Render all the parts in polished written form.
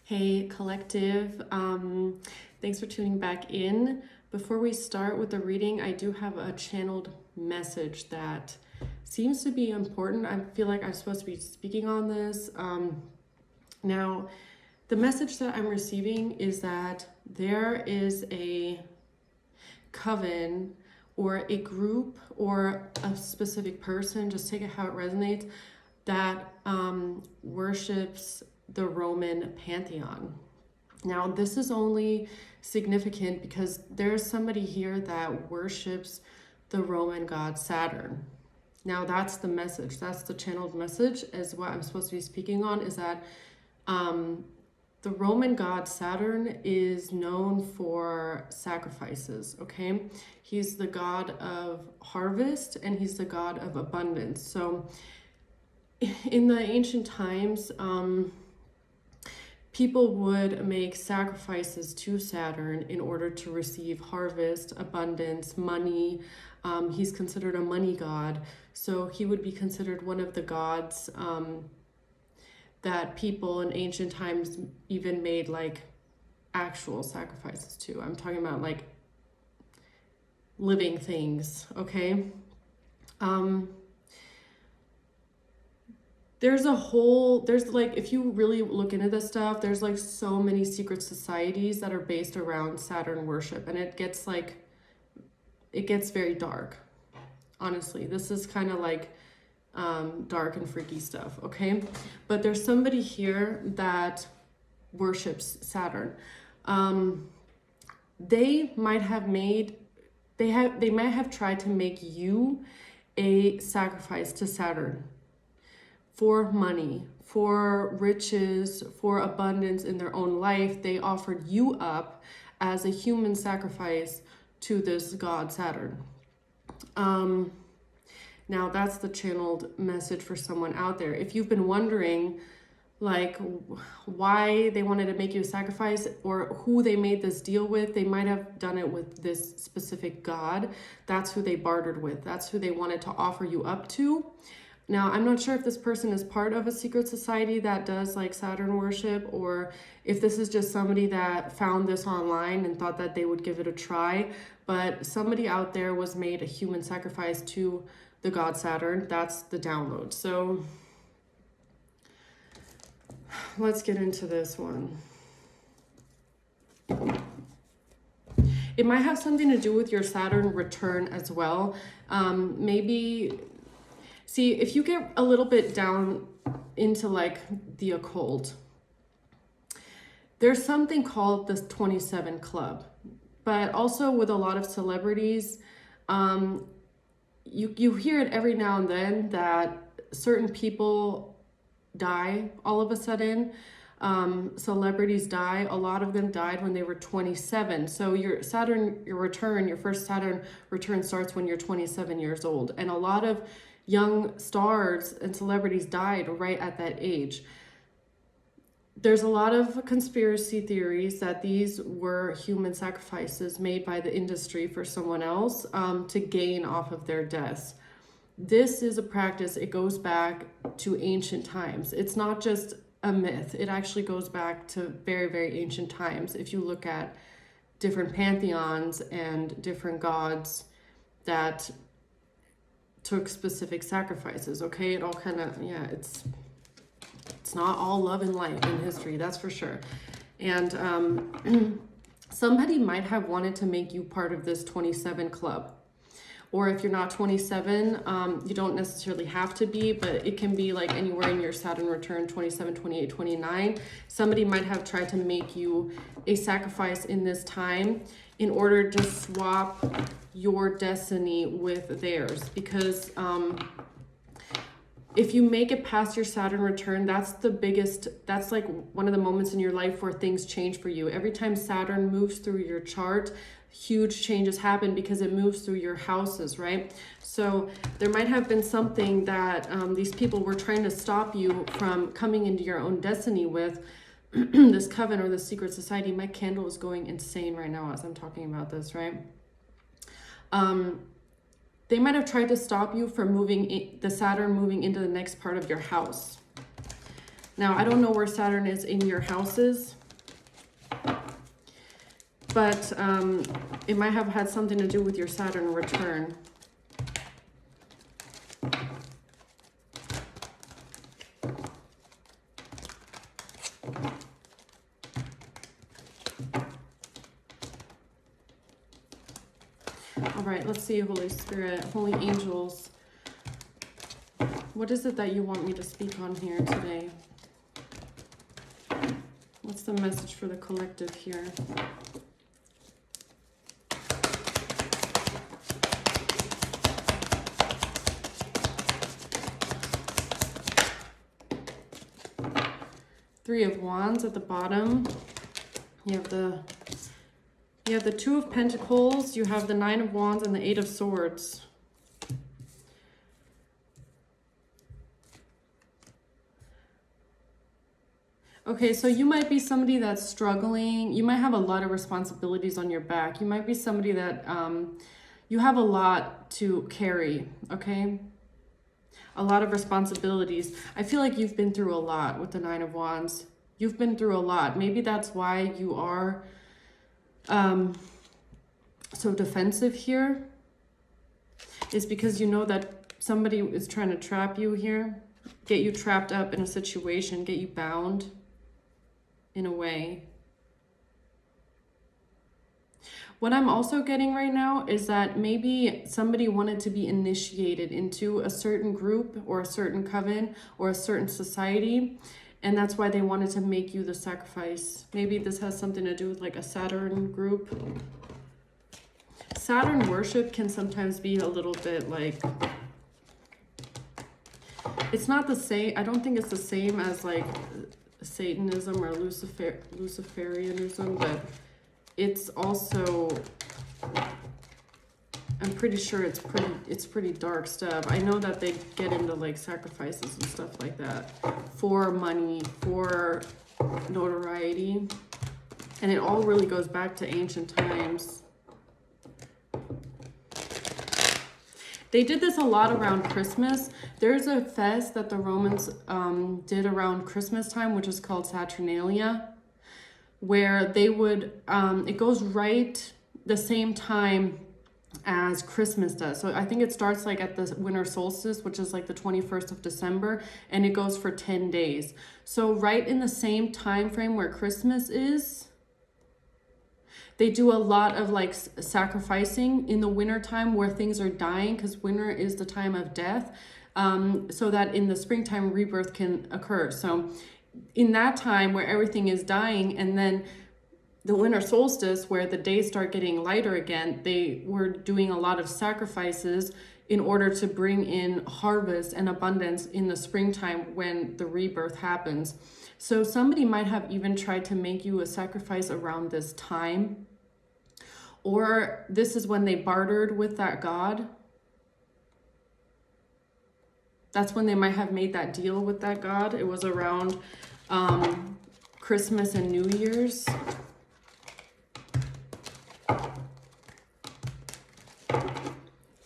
Hey, collective. Thanks for tuning back in. Before we start with the reading, I do have a channeled message that seems to be important. I feel like I'm supposed to be speaking on this. Now, the message that I'm receiving is that there is a coven or a group or a specific person, just take it how it resonates, that worships the Roman pantheon. Now, this is only significant because there's somebody here that worships the Roman god Saturn. Now, that's the message. That's the channeled message, is what I'm supposed to be speaking on, is that the Roman god Saturn is known for sacrifices, okay? He's the god of harvest and he's the god of abundance. So in the ancient times, people would make sacrifices to Saturn in order to receive harvest, abundance, money. He's considered a money god. So he would be considered one of the gods that people in ancient times even made like actual sacrifices to. I'm talking about like living things, okay? There's like, if you really look into this stuff, there's like so many secret societies that are based around Saturn worship, and it gets very dark. Honestly, this is kind of like dark and freaky stuff, okay? But there's somebody here that worships Saturn. They might have tried to make you a sacrifice to Saturn for money, for riches, for abundance in their own life. They offered you up as a human sacrifice to this god Saturn. Now that's the channeled message for someone out there. If you've been wondering like why they wanted to make you a sacrifice or who they made this deal with, they might have done it with this specific god. That's who they bartered with. That's who they wanted to offer you up to. Now, I'm not sure if this person is part of a secret society that does like Saturn worship, or if this is just somebody that found this online and thought that they would give it a try. But somebody out there was made a human sacrifice to the god Saturn. That's the download. So let's get into this one. It might have something to do with your Saturn return as well. See, if you get a little bit down into like the occult, there's something called the 27 Club. But also with a lot of celebrities, you hear it every now and then that certain people die all of a sudden. Celebrities die. A lot of them died when they were 27. So your first Saturn return starts when you're 27 years old. And a lot of young stars and celebrities died right at that age. There's a lot of conspiracy theories that these were human sacrifices made by the industry for someone else to gain off of their deaths. This is a practice. It goes back to ancient times. It's not just a myth. It actually goes back to very, very ancient times. If you look at different pantheons and different gods that took specific sacrifices, okay? It all kind of, it's not all love and light in history, that's for sure. And somebody might have wanted to make you part of this 27 club. Or if you're not 27, you don't necessarily have to be, but it can be like anywhere in your Saturn return, 27, 28, 29. Somebody might have tried to make you a sacrifice in this time in order to swap your destiny with theirs. Because if you make it past your Saturn return, that's like one of the moments in your life where things change for you. Every time Saturn moves through your chart, huge changes happen because it moves through your houses, right? So there might have been something that these people were trying to stop you from coming into your own destiny with. This coven or this secret society. My candle is going insane right now as I'm talking about this, right? They might have tried to stop you from the Saturn moving into the next part of your house. Now, I don't know where Saturn is in your houses, but it might have had something to do with your Saturn return. All right, let's see, Holy Spirit, Holy Angels. What is it that you want me to speak on here today? What's the message for the collective here? Three of Wands at the bottom. You have the Two of Pentacles, you have the Nine of Wands, and the Eight of Swords. Okay, so you might be somebody that's struggling. You might have a lot of responsibilities on your back. You might be somebody that you have a lot to carry, okay? A lot of responsibilities. I feel like you've been through a lot with the Nine of Wands. You've been through a lot. Maybe that's why you are so defensive here, is because you know that somebody is trying to trap you here, get you trapped up in a situation, get you bound in a way. What I'm also getting right now is that maybe somebody wanted to be initiated into a certain group or a certain coven or a certain society, and that's why they wanted to make you the sacrifice. Maybe this has something to do with like a Saturn group. Saturn worship can sometimes be a little bit like, it's not the same. I don't think it's the same as like Satanism or Luciferianism, but it's also, I'm pretty sure it's pretty dark stuff. I know that they get into like sacrifices and stuff like that for money, for notoriety, and it all really goes back to ancient times. They did this a lot around Christmas. There's a fest that the Romans did around Christmas time, which is called Saturnalia, where they would, it goes right the same time as Christmas does. So I think it starts like at the winter solstice, which is like the 21st of December, and it goes for 10 days. So right in the same time frame where Christmas is, they do a lot of like sacrificing in the winter time where things are dying, because winter is the time of death, so that in the springtime rebirth can occur. So in that time where everything is dying, and then the winter solstice where the days start getting lighter again, they were doing a lot of sacrifices in order to bring in harvest and abundance in the springtime when the rebirth happens. So somebody might have even tried to make you a sacrifice around this time, or this is when they bartered with that god. That's when they might have made that deal with that god. It was around Christmas and New Year's.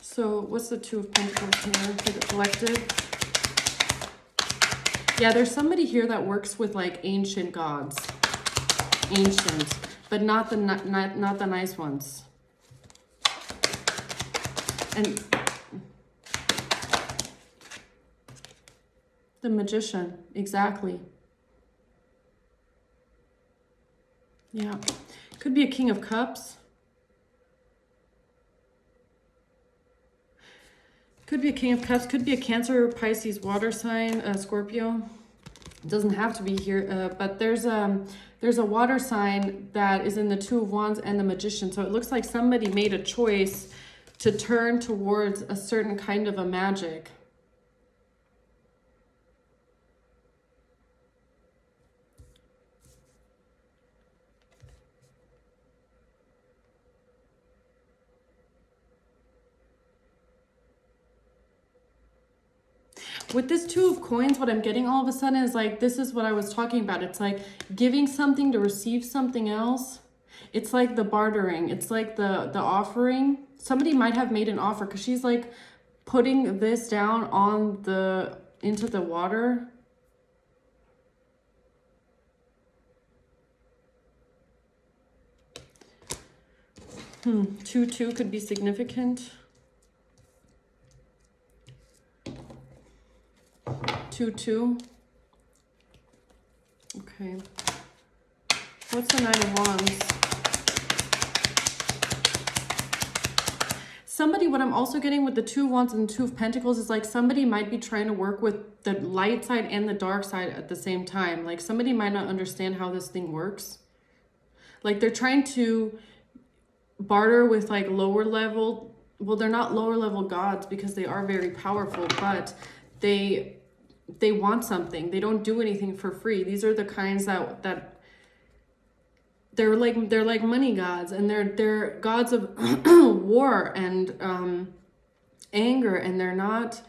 So what's the Two of Pentacles here for the collective? Yeah, there's somebody here that works with like ancient gods. Ancient, but not the nice ones. And the Magician, exactly. Yeah, could be a King of Cups. Could be a King of Cups, could be a Cancer, Pisces, water sign, Scorpio. It doesn't have to be here, but there's a water sign that is in the Two of Wands and the Magician. So it looks like somebody made a choice to turn towards a certain kind of a magic. With this Two of Coins, what I'm getting all of a sudden is like, this is what I was talking about. It's like giving something to receive something else. It's like the bartering. It's like the offering. Somebody might have made an offer, because she's like putting this down on into the water. 2-2 could be significant. 2-2. Okay. What's the 9 of Wands? Somebody, what I'm also getting with the 2 of Wands and the 2 of Pentacles is like somebody might be trying to work with the light side and the dark side at the same time. Like somebody might not understand how this thing works. Like they're trying to barter with like lower level. Well, they're not lower level gods because they are very powerful, but they want something. They don't do anything for free. These are the kinds that they're like money gods, and they're gods of war and anger, and they're not.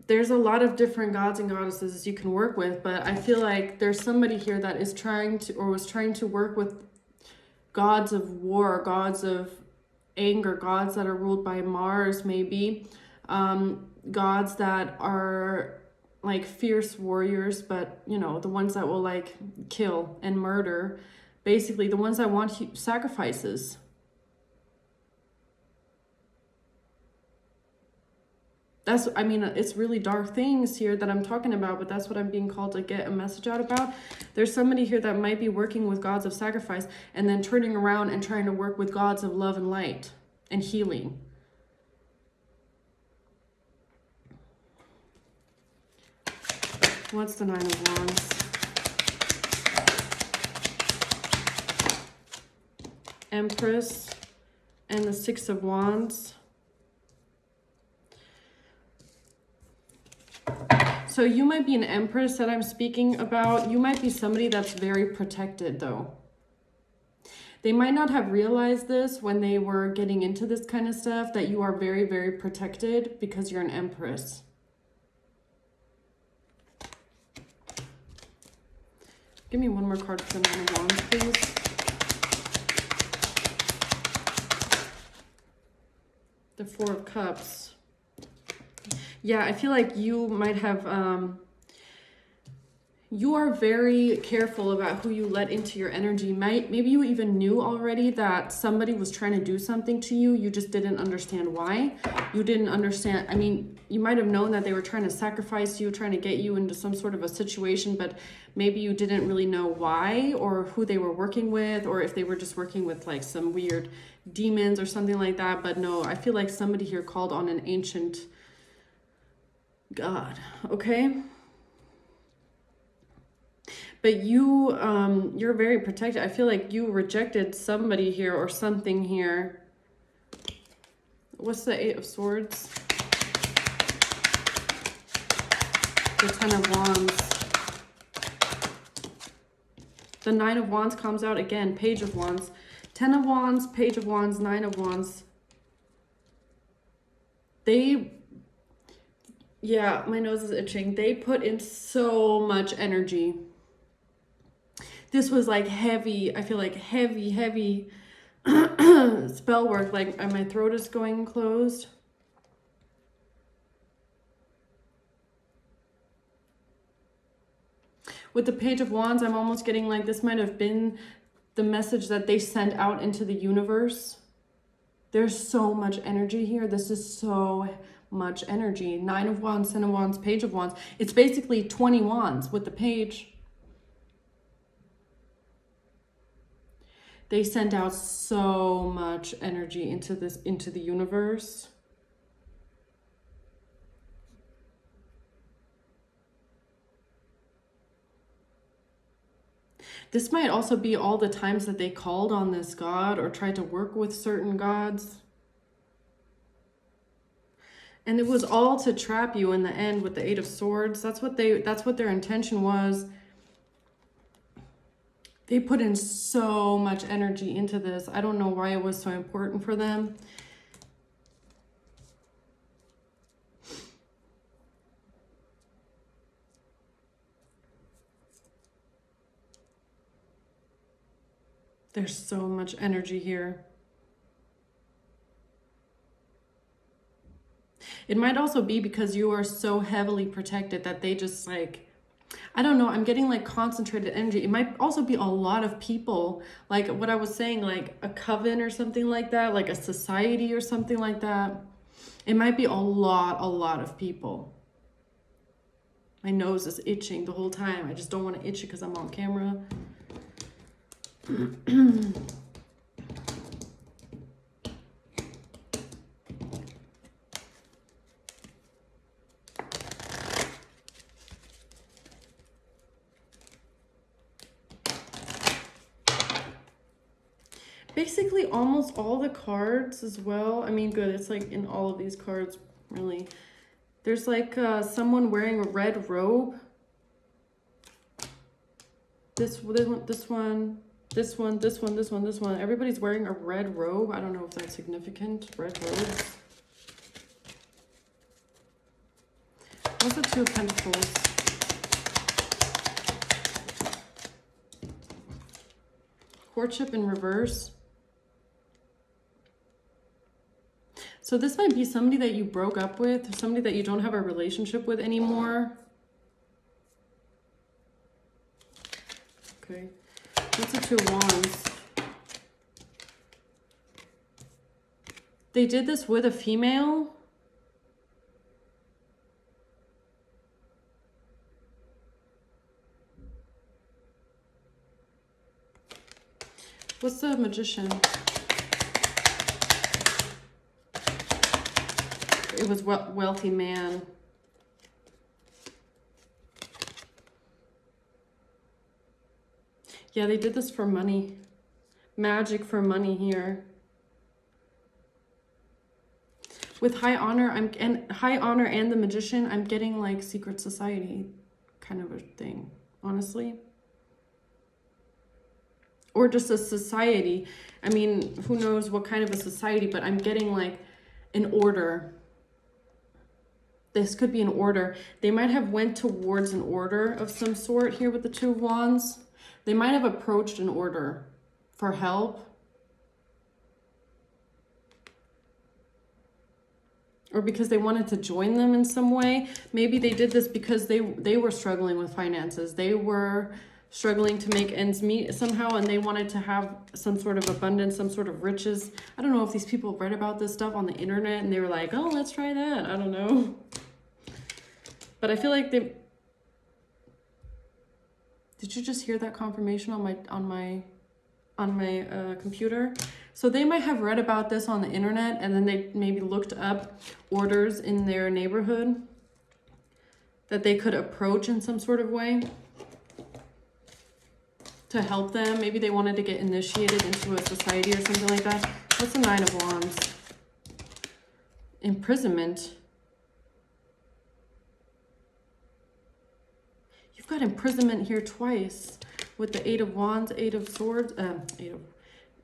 There's a lot of different gods and goddesses you can work with, but I feel like there's somebody here that is trying to, or was trying to work with gods of war, gods of anger, gods that are ruled by Mars, maybe, gods that are like fierce warriors, but you know, the ones that will like kill and murder, basically the ones that want sacrifices. That's, I mean, it's really dark things here that I'm talking about, but that's what I'm being called to get a message out about. There's somebody here that might be working with gods of sacrifice and then turning around and trying to work with gods of love and light and healing. What's the 9 of Wands? Empress and the 6 of Wands. So you might be an Empress that I'm speaking about. You might be somebody that's very protected though. They might not have realized this when they were getting into this kind of stuff, that you are very, very protected because you're an Empress. Give me one more card for the 9 of Wands, please. The 4 of Cups. Yeah, I feel like you might have, you are very careful about who you let into your energy. Maybe you even knew already that somebody was trying to do something to you. You just didn't understand why. You didn't understand. I mean, you might have known that they were trying to sacrifice you, trying to get you into some sort of a situation, but maybe you didn't really know why or who they were working with, or if they were just working with like some weird demons or something like that. But no, I feel like somebody here called on an ancient god, okay? But you, you're very protected. I feel like you rejected somebody here or something here. What's the 8 of Swords? The 10 of Wands. The 9 of Wands comes out again. Page of Wands. 10 of Wands, Page of Wands, 9 of Wands. Yeah, my nose is itching. They put in so much energy. This was like heavy, I feel like heavy spell work. Like my throat is going closed. With the Page of Wands, I'm almost getting like this might have been the message that they sent out into the universe. There's so much energy here. This is so much energy. 9 of Wands, 10 of Wands, Page of Wands. It's basically 20 wands with the page. They sent out so much energy into the universe. This might also be all the times that they called on this god or tried to work with certain gods. And it was all to trap you in the end with the 8 of Swords. That's what their intention was. They put in so much energy into this. I don't know why it was so important for them. There's so much energy here. It might also be because you are so heavily protected that they just like, I don't know, I'm getting like concentrated energy. It might also be a lot of people, like what I was saying, like a coven or something like that, like a society or something like that. It might be a lot of people. My nose is itching the whole time. I just don't want to itch it because I'm on camera. Basically almost all the cards as well. I mean, good, it's like in all of these cards, really. There's like someone wearing a red robe. This one. Everybody's wearing a red robe. I don't know if that's significant. Red robes. What's the Two of Pentacles? Courtship in reverse. So this might be somebody that you broke up with, somebody that you don't have a relationship with anymore. Okay. What's the Two of Wands? They did this with a female. What's the Magician? It was wealthy man. Yeah, they did this for money. Magic for money here. With high honor, high honor and the Magician, I'm getting like secret society kind of a thing, honestly. Or just a society. I mean, who knows what kind of a society, but I'm getting like an order. This could be an order. They might have went towards an order of some sort here with the Two of Wands. They might have approached an order for help. Or because they wanted to join them in some way. Maybe they did this because they were struggling with finances. They were struggling to make ends meet somehow, and they wanted to have some sort of abundance, some sort of riches. I don't know if these people read about this stuff on the internet and they were like, oh, let's try that. I don't know. But I feel like they... Did you just hear that confirmation on my computer? So they might have read about this on the internet, and then they maybe looked up orders in their neighborhood that they could approach in some sort of way to help them. Maybe they wanted to get initiated into a society or something like that. What's the Nine of Wands? Imprisonment. You've got imprisonment here twice with the Eight of Wands, Eight of Swords,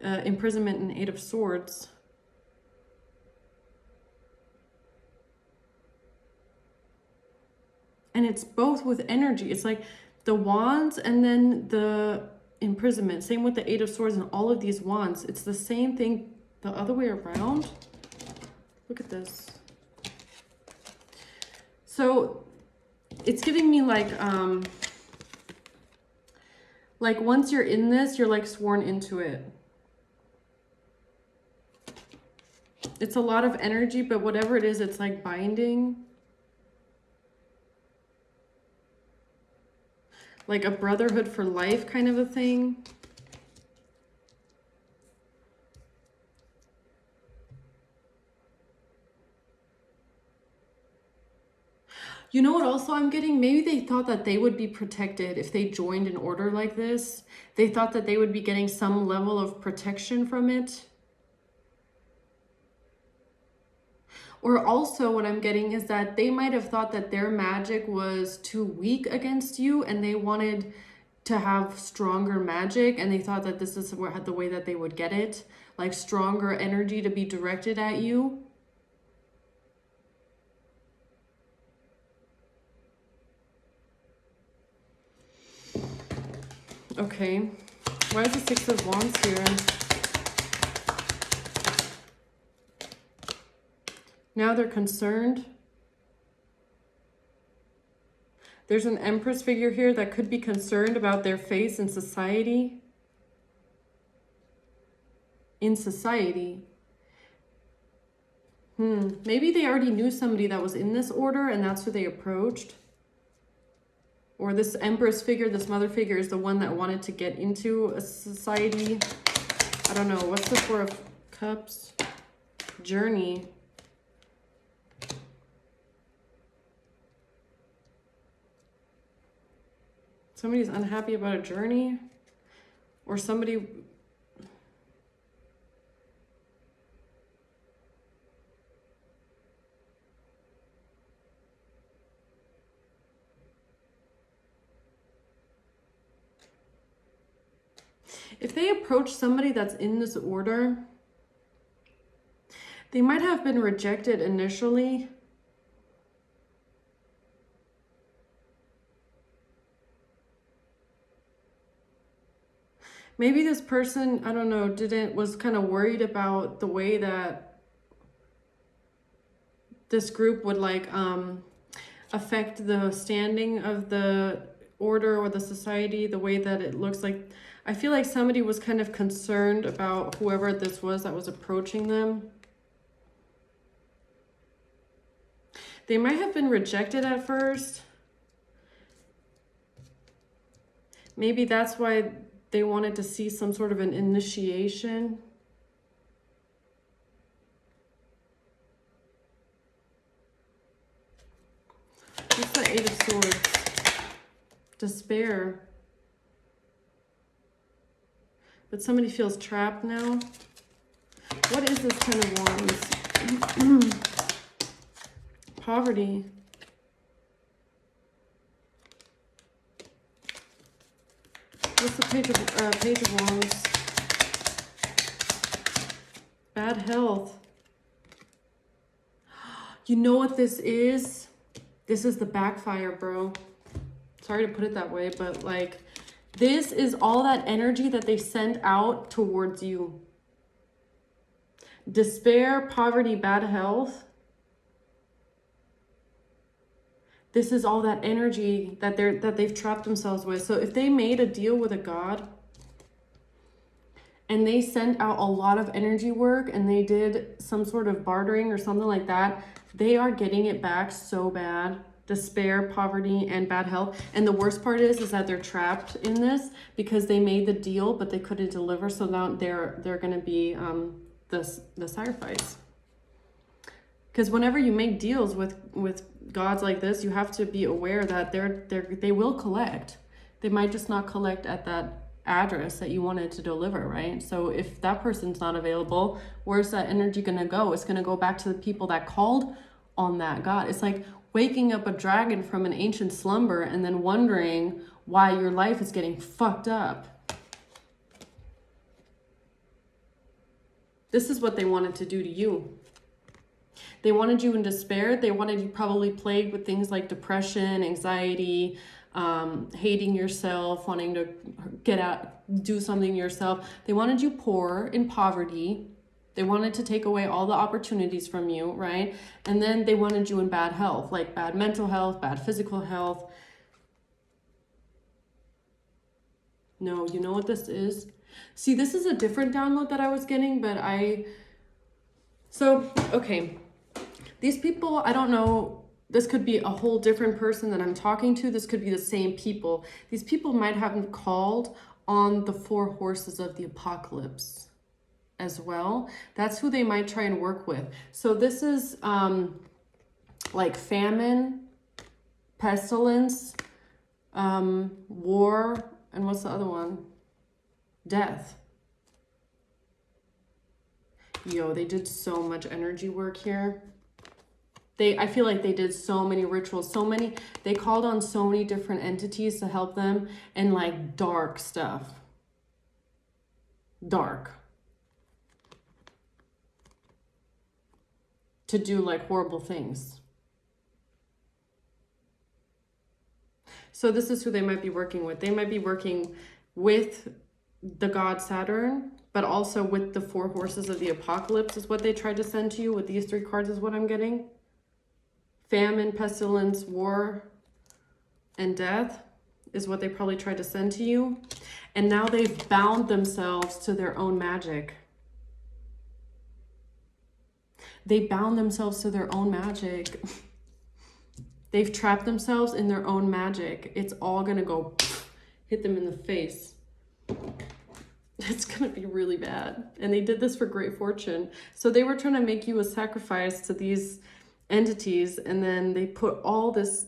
imprisonment and Eight of Swords. And it's both with energy. It's like the Wands and then the imprisonment. Same with the Eight of Swords and all of these Wands. It's the same thing the other way around. Look at this. So it's giving me like once you're in this, you're like sworn into it. It's a lot of energy, but whatever it is, it's like binding. Like a brotherhood for life kind of a thing. You know what also I'm getting? Maybe they thought that they would be protected if they joined an order like this. They thought that they would be getting some level of protection from it. Or also what I'm getting is that they might have thought that their magic was too weak against you and they wanted to have stronger magic, and they thought that this is the way that they would get it, like stronger energy to be directed at you. Okay, why is the Six of Wands here? Now they're concerned. There's an Empress figure here that could be concerned about their face in society. In society. Maybe they already knew somebody that was in this order and that's who they approached. Or this Empress figure, this mother figure, is the one that wanted to get into a society. I don't know. What's the Four of Cups? Journey. Somebody's unhappy about a journey. Or somebody... If they approach somebody that's in this order, they might have been rejected initially. Maybe this person, I don't know, was kind of worried about the way that this group would like affect the standing of the order or the society, the way that it looks like. I feel like somebody was kind of concerned about whoever this was that was approaching them. They might have been rejected at first. Maybe that's why they wanted to see some sort of an initiation. What's the Eight of Swords? Despair. But somebody feels trapped now. What is this Ten of Wands? Poverty. What's the Page of Wands? Bad health. You know what this is? This is the backfire, bro. Sorry to put it that way, but like... This is all that energy that they send out towards you. Despair, poverty, bad health. This is all that energy that they've trapped themselves with. So if they made a deal with a god and they sent out a lot of energy work and they did some sort of bartering or something like that, they are getting it back so bad. Despair, poverty, and bad health. And the worst part is that they're trapped in this because they made the deal, but they couldn't deliver. So now they're going to be the sacrifice. Because whenever you make deals with gods like this, you have to be aware that they will collect. They might just not collect at that address that you wanted to deliver, right? So if that person's not available, where's that energy going to go? It's going to go back to the people that called on that god. It's like waking up a dragon from an ancient slumber and then wondering why your life is getting fucked up. This is what they wanted to do to you. They wanted you in despair. They wanted you probably plagued with things like depression, anxiety, hating yourself, wanting to get out, do something yourself. They wanted you poor, in poverty. They wanted to take away all the opportunities from you, right? And then they wanted you in bad health, like bad mental health, bad physical health. No, you know what this is? See, this is a different download that I was getting, but okay. These people, I don't know, this could be a whole different person that I'm talking to. This could be the same people. These people might have called on the 4 horses of the apocalypse as well. That's who they might try and work with. So this is like famine, pestilence, war, and what's the other one? Death. Yo, they did so much energy work here. I feel like they did so many rituals, they called on so many different entities to help them, and like dark stuff. Dark. To do like horrible things. So this is who they might be working with. They might be working with the god Saturn, but also with the 4 horses of the apocalypse is what they tried to send to you with these 3 cards is what I'm getting. Famine, pestilence, war, and death is what they probably tried to send to you. And now they've bound themselves to their own magic. They bound themselves to their own magic. They've trapped themselves in their own magic. It's all gonna go hit them in the face. It's gonna be really bad. And they did this for great fortune. So they were trying to make you a sacrifice to these entities, and then they put all this,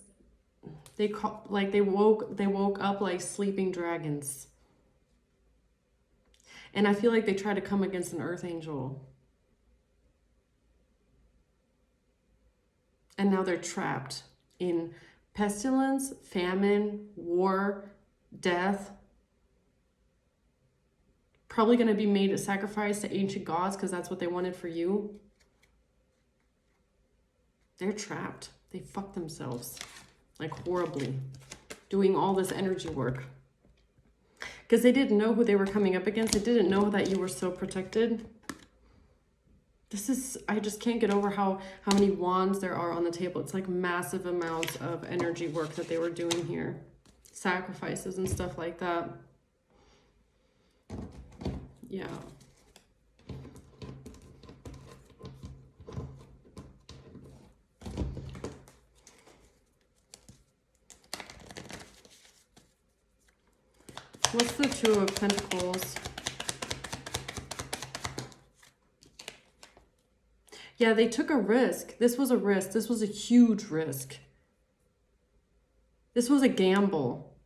they woke up like sleeping dragons. And I feel like they tried to come against an earth angel. And now they're trapped in pestilence, famine, war, death. Probably going to be made a sacrifice to ancient gods because that's what they wanted for you. They're trapped. They fucked themselves like horribly doing all this energy work. Because they didn't know who they were coming up against. They didn't know that you were so protected. This is, I just can't get over how many wands there are on the table. It's like massive amounts of energy work that they were doing here. Sacrifices and stuff like that. Yeah. What's the Two of Pentacles? Yeah, they took a risk. This was a risk. This was a huge risk. This was a gamble.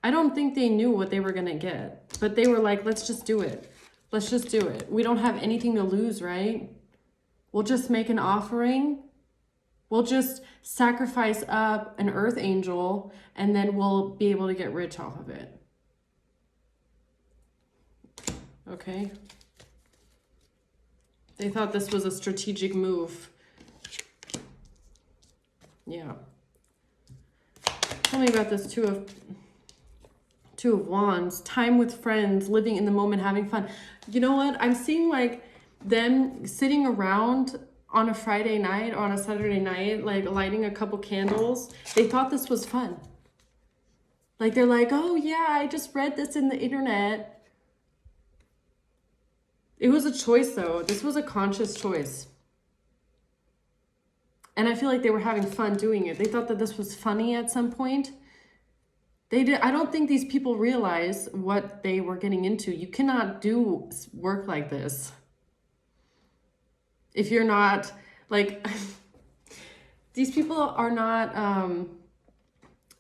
I don't think they knew what they were going to get, but they were like, let's just do it. Let's just do it. We don't have anything to lose, right? We'll just make an offering. We'll just sacrifice up an earth angel, and then we'll be able to get rich off of it. Okay. They thought this was a strategic move. Yeah. Tell me about this Two of Wands. Time with friends, living in the moment, having fun. You know what? I'm seeing like them sitting around on a Friday night or on a Saturday night, like lighting a couple candles. They thought this was fun. Like they're like, oh yeah, I just read this in the internet. It was a choice though. This was a conscious choice. And I feel like they were having fun doing it. They thought that this was funny at some point. I don't think these people realize what they were getting into. You cannot do work like this if you're not like, these people are not,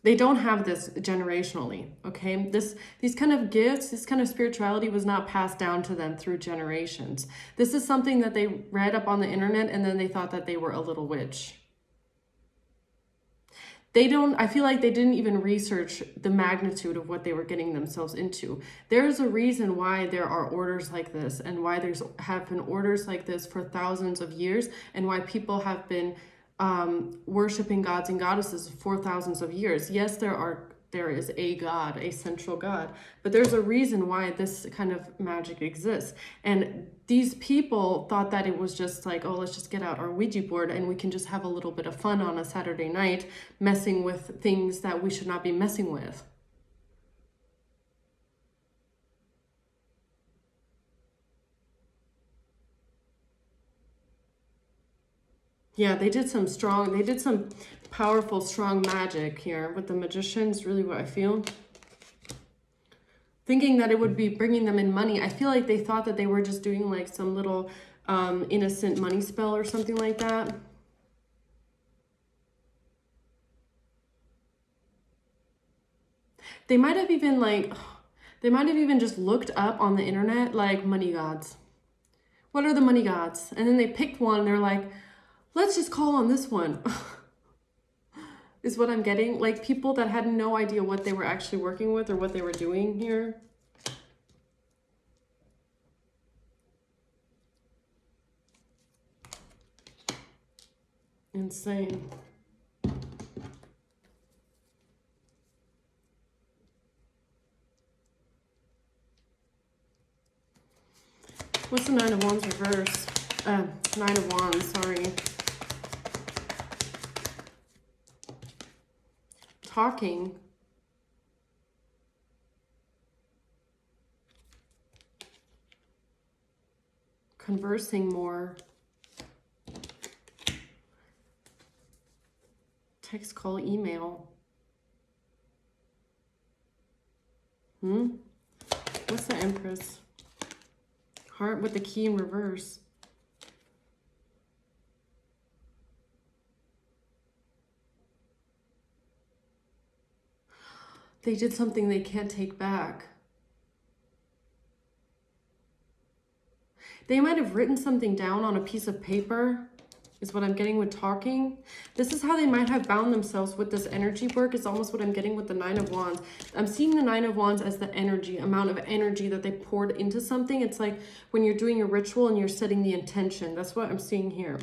they don't have this generationally, okay? These kind of gifts, this kind of spirituality was not passed down to them through generations. This is something that they read up on the internet and then they thought that they were a little witch. I feel like they didn't even research the magnitude of what they were getting themselves into. There's a reason why there are orders like this and why have been orders like this for thousands of years, and why people have been worshiping gods and goddesses for thousands of years. Yes, there is a god, a central god, but there's a reason why this kind of magic exists. And these people thought that it was just like, oh, let's just get out our Ouija board and we can just have a little bit of fun on a Saturday night, messing with things that we should not be messing with. Yeah, they did some powerful, strong magic here with the Magician is really what I feel. Thinking that it would be bringing them in money. I feel like they thought that they were just doing like some little innocent money spell or something like that. They might have even just looked up on the internet like money gods. What are the money gods? And then they picked one and they're like, let's just call on this one. Is what I'm getting. Like people that had no idea what they were actually working with or what they were doing here. Insane. What's the Nine of Wands reverse? Nine of Wands, sorry. Talking. Conversing more. Text, call, email. What's the Empress? Heart with the key in reverse. They did something they can't take back. They might have written something down on a piece of paper, is what I'm getting with talking. This is how they might have bound themselves with this energy work, is almost what I'm getting with the Nine of Wands. I'm seeing the Nine of Wands as the amount of energy that they poured into something. It's like when you're doing a ritual and you're setting the intention. That's what I'm seeing here.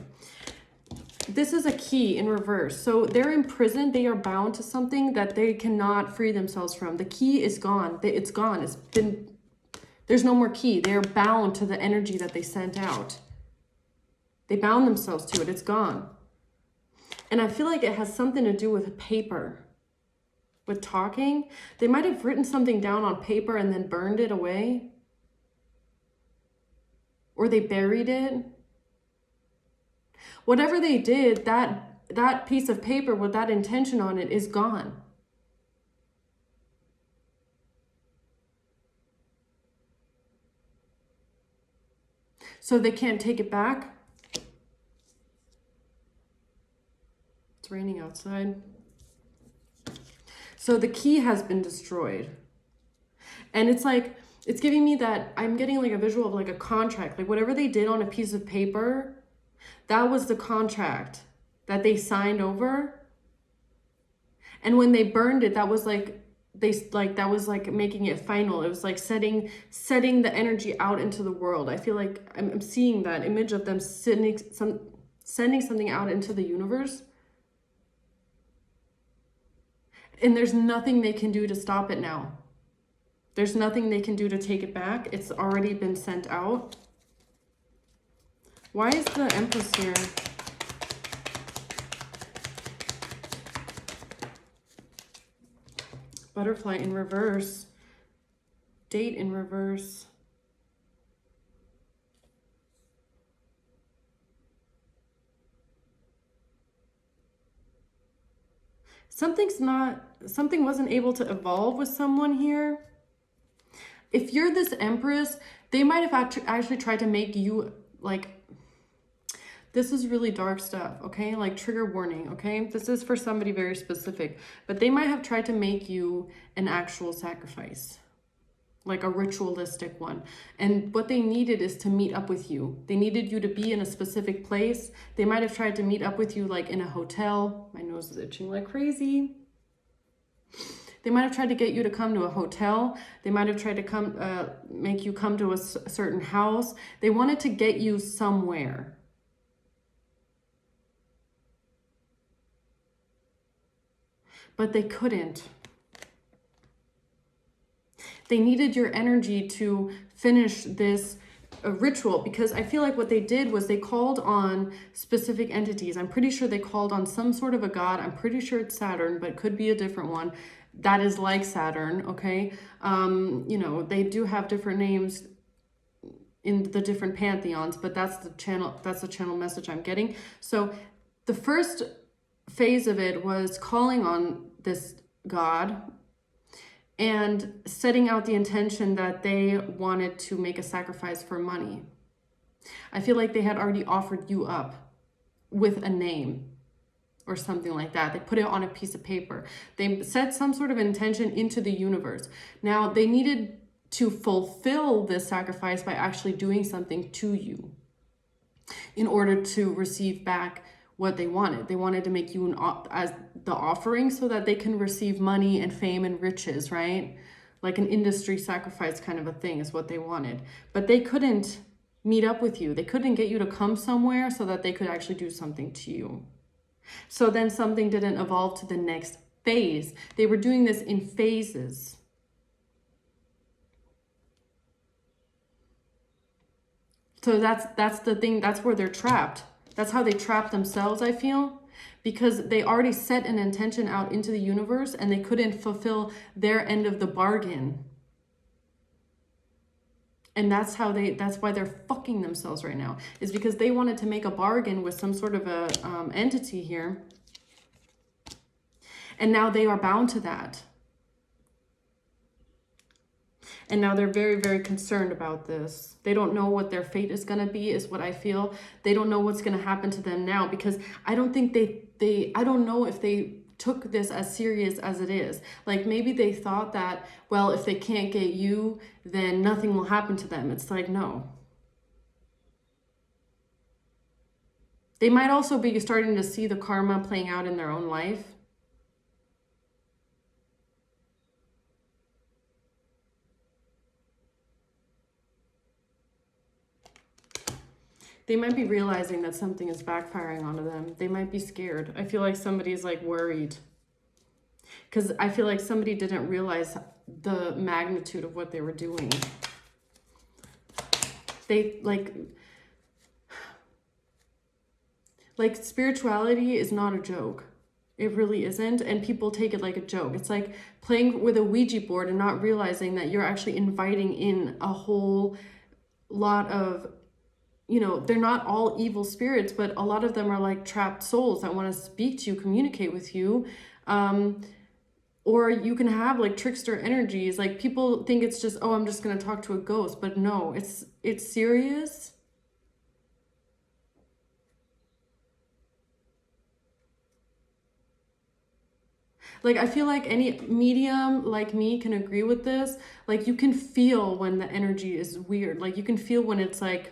This is a key in reverse. So they're imprisoned. They are bound to something that they cannot free themselves from. The key is gone. It's gone. It's been... There's no more key. They are bound to the energy that they sent out. They bound themselves to it. It's gone. And I feel like it has something to do with paper. With talking. They might have written something down on paper and then burned it away. Or they buried it. Whatever they did, that piece of paper with that intention on it is gone. So they can't take it back. It's raining outside. So the key has been destroyed. And it's like, it's giving me that, I'm getting like a visual of like a contract. Like whatever they did on a piece of paper, that was the contract that they signed over. And when they burned it, that was like, that was like making it final. It was like setting the energy out into the world. I feel like I'm seeing that image of them sending something out into the universe. And there's nothing they can do to stop it now. There's nothing they can do to take it back. It's already been sent out. Why is the Empress here? Butterfly in reverse. Date in reverse. Something wasn't able to evolve with someone here. If you're this Empress, they might have actually tried to make you like, this is really dark stuff, okay? Like trigger warning, okay? This is for somebody very specific, but they might have tried to make you an actual sacrifice, like a ritualistic one. And what they needed is to meet up with you. They needed you to be in a specific place. They might have tried to meet up with you like in a hotel. My nose is itching like crazy. They might have tried to get you to come to a hotel. They might have tried to make you come to a certain house. They wanted to get you somewhere. But they couldn't. They needed your energy to finish this ritual, because I feel like what they did was they called on specific entities. I'm pretty sure they called on some sort of a god. I'm pretty sure it's Saturn, but it could be a different one that is like Saturn, okay? You know, they do have different names in the different pantheons, but that's the channel message I'm getting. So the first phase of it was calling on this god and setting out the intention that they wanted to make a sacrifice for money. I feel like they had already offered you up with a name or something like that. They put it on a piece of paper. They set some sort of intention into the universe. Now they needed to fulfill this sacrifice by actually doing something to you in order to receive back what they wanted. They wanted to make you as the offering so that they can receive money and fame and riches, right? Like an industry sacrifice kind of a thing is what they wanted. But they couldn't meet up with you. They couldn't get you to come somewhere so that they could actually do something to you. So then something didn't evolve to the next phase. They were doing this in phases. So that's the thing. That's where they're trapped. That's how they trap themselves, I feel, because they already set an intention out into the universe and they couldn't fulfill their end of the bargain. And that's why they're fucking themselves right now, is because they wanted to make a bargain with some sort of a entity here. And now they are bound to that. And now they're very, very concerned about this. They don't know what their fate is going to be, is what I feel. They don't know what's going to happen to them now, because I don't think I don't know if they took this as serious as it is. Like, maybe they thought that, well, if they can't get you, then nothing will happen to them. It's like, no. They might also be starting to see the karma playing out in their own life. They might be realizing that something is backfiring onto them. They might be scared. I feel like somebody's like worried. Because I feel like somebody didn't realize the magnitude of what they were doing. They like spirituality is not a joke. It really isn't. And people take it like a joke. It's like playing with a Ouija board and not realizing that you're actually inviting in a whole lot of, you know, they're not all evil spirits, but a lot of them are like trapped souls that want to speak to you, communicate with you. Or you can have like trickster energies. Like, people think it's just, oh, I'm just going to talk to a ghost. But no, it's serious. Like, I feel like any medium like me can agree with this. Like, you can feel when the energy is weird. Like, you can feel when it's like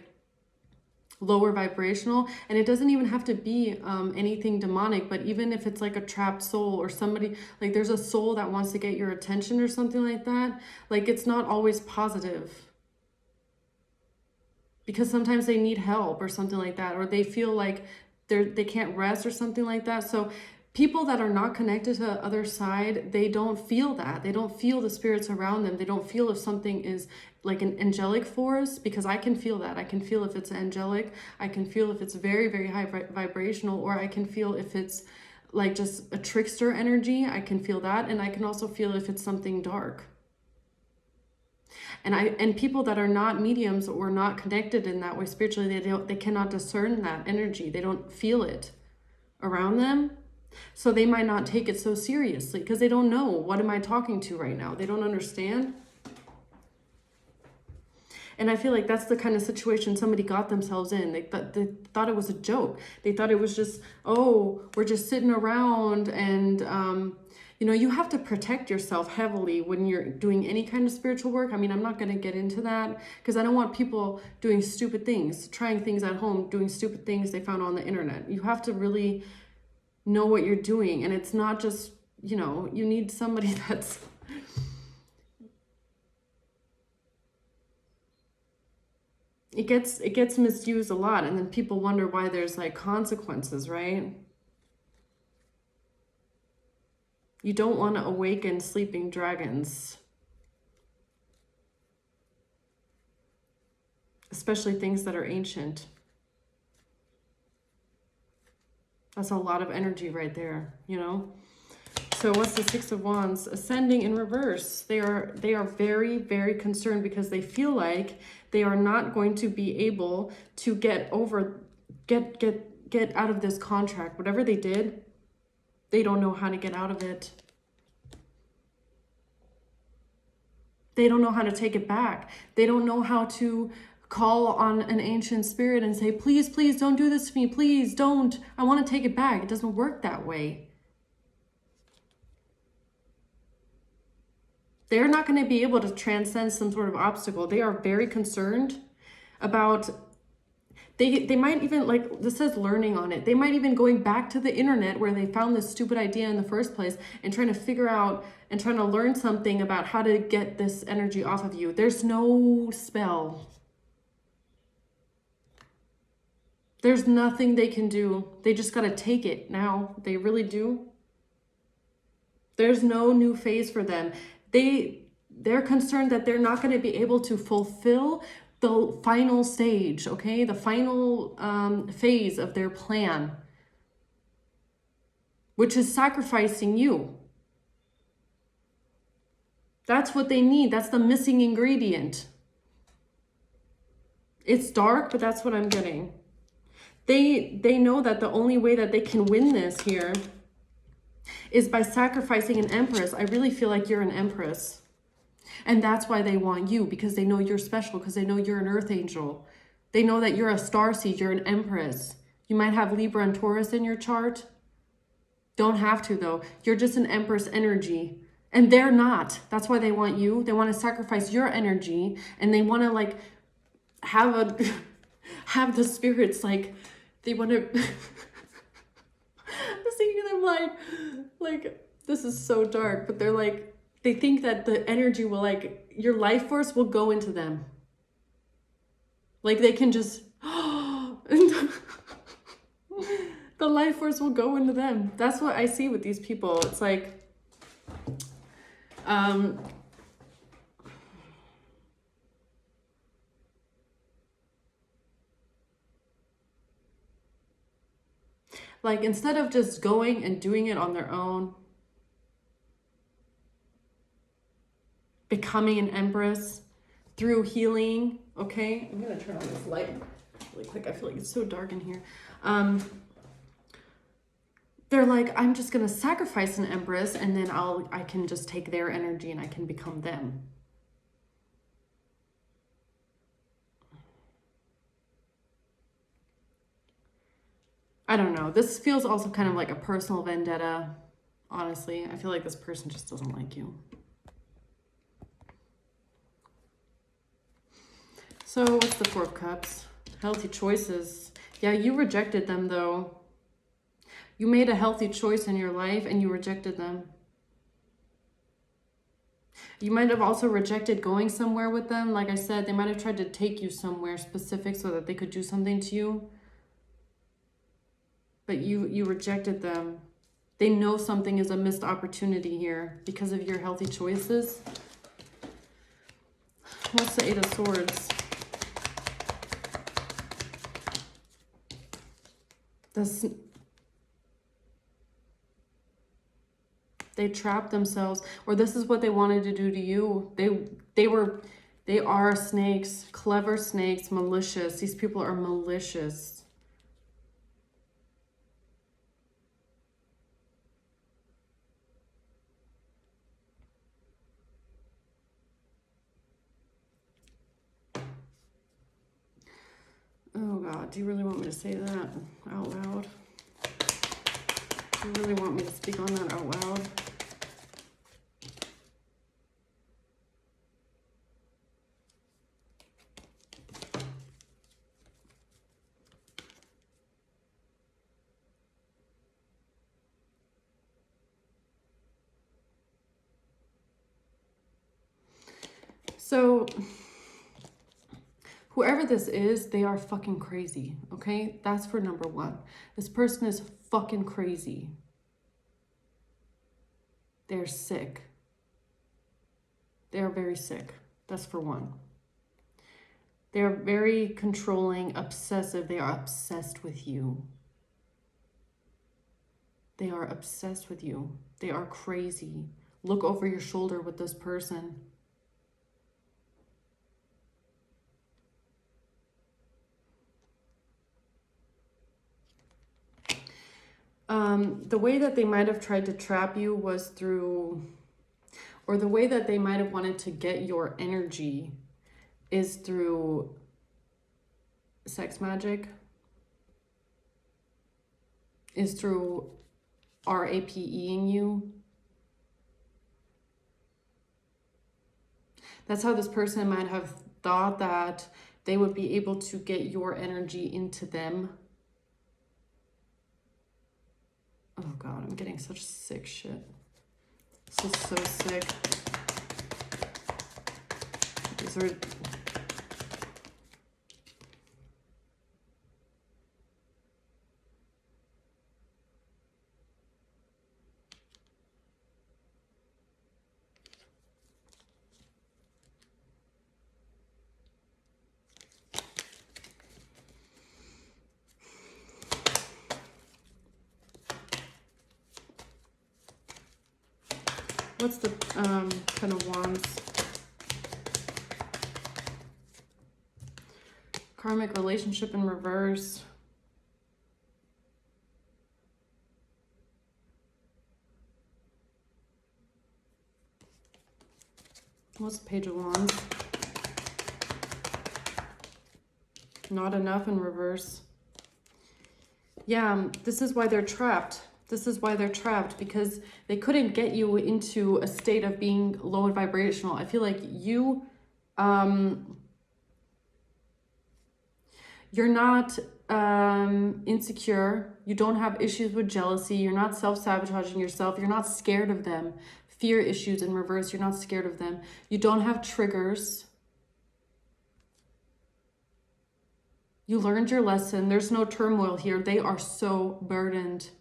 lower vibrational, and it doesn't even have to be anything demonic, but even if it's like a trapped soul or somebody, like there's a soul that wants to get your attention or something like that, like it's not always positive, because sometimes they need help or something like that, or they feel like they can't rest or something like that. So people that are not connected to the other side, they don't feel that. They don't feel the spirits around them. They don't feel if something is like an angelic force, because I can feel that. I can feel if it's angelic. I can feel if it's very, very high vibrational, or I can feel if it's like just a trickster energy. I can feel that. And I can also feel if it's something dark. And people that are not mediums or not connected in that way spiritually, they cannot discern that energy. They don't feel it around them. So they might not take it so seriously because they don't know, what am I talking to right now? They don't understand. And I feel like that's the kind of situation somebody got themselves in. They thought it was a joke. They thought it was just, oh, we're just sitting around. And, you know, you have to protect yourself heavily when you're doing any kind of spiritual work. I mean, I'm not going to get into that because I don't want people doing stupid things, trying things at home, doing stupid things they found on the internet. You have to really know what you're doing. And it's not just, you know, you need somebody that's it gets misused a lot, and then people wonder why there's like consequences, right? You don't want to awaken sleeping dragons, especially things that are ancient. That's a lot of energy right there, you know? So what's the Six of Wands? Ascending in reverse. They are very, very concerned because they feel like they are not going to be able to get out of this contract. Whatever they did, they don't know how to get out of it. They don't know how to take it back. They don't know how to call on an ancient spirit and say, please, please don't do this to me. Please don't. I want to take it back. It doesn't work that way. They're not going to be able to transcend some sort of obstacle. They are very concerned about, they might even, like this says learning on it, they might even going back to the internet where they found this stupid idea in the first place and trying to figure out and trying to learn something about how to get this energy off of you. There's no spell. There's nothing they can do. They just got to take it now. They really do. There's no new phase for them. They're concerned that they're not going to be able to fulfill the final stage, okay? The final phase of their plan, which is sacrificing you. That's what they need. That's the missing ingredient. It's dark, but that's what I'm getting. They know that the only way that they can win this here is by sacrificing an empress. I really feel like you're an empress. And that's why they want you, because they know you're special, because they know you're an earth angel. They know that you're a starseed, you're an empress. You might have Libra and Taurus in your chart. Don't have to though. You're just an empress energy. And they're not. That's why they want you. They want to sacrifice your energy, and they want to like have have the spirits like they want to I'm seeing them like this is so dark, but they're like they think that the energy will like your life force will go into them. Like they can just the life force will go into them. That's what I see with these people. It's like like instead of just going and doing it on their own, becoming an empress through healing, okay? I'm gonna turn on this light really quick. I feel like it's so dark in here. They're like, I'm just gonna sacrifice an empress, and then I can just take their energy and I can become them. I don't know. This feels also kind of like a personal vendetta. Honestly, I feel like this person just doesn't like you. So what's the Four of Cups? Healthy choices. Yeah, you rejected them though. You made a healthy choice in your life and you rejected them. You might have also rejected going somewhere with them. Like I said, they might have tried to take you somewhere specific so that they could do something to you. But you rejected them. They know something is a missed opportunity here because of your healthy choices. What's the Eight of Swords? They trapped themselves, or this is what they wanted to do to you. They are snakes, clever snakes, malicious. These people are malicious. Oh God, do you really want me to say that out loud? Do you really want me to speak on that out loud? So whoever this is, they are fucking crazy, okay? That's for number one. This person is fucking crazy. They're sick. They are very sick. That's for one. They're very controlling, obsessive. They are obsessed with you. They are obsessed with you. They are crazy. Look over your shoulder with this person. The way that they might have tried to trap you was through, or the way that they might have wanted to get your energy is through sex magic, is through RAPEing you. That's how this person might have thought that they would be able to get your energy into them. Oh God, I'm getting such sick shit. This is so sick. These are... What's the Ten of Wands? Karmic relationship in reverse. What's the Page of Wands? Not enough in reverse. Yeah, this is why they're trapped. This is why they're trapped, because they couldn't get you into a state of being low and vibrational. I feel like you, you're not insecure. You don't have issues with jealousy. You're not self-sabotaging yourself. You're not scared of them. Fear issues in reverse. You're not scared of them. You don't have triggers. You learned your lesson. There's no turmoil here. They are so burdened.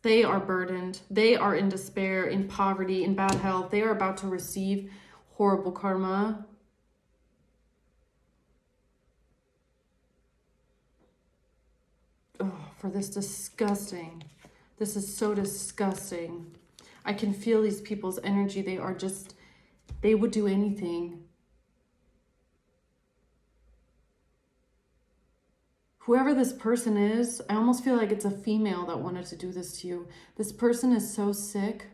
They are burdened. They are in despair, in poverty, in bad health. They are about to receive horrible karma. Oh, for this disgusting. This is so disgusting. I can feel these people's energy. They are just, they would do anything. Whoever this person is, I almost feel like it's a female that wanted to do this to you. This person is so sick.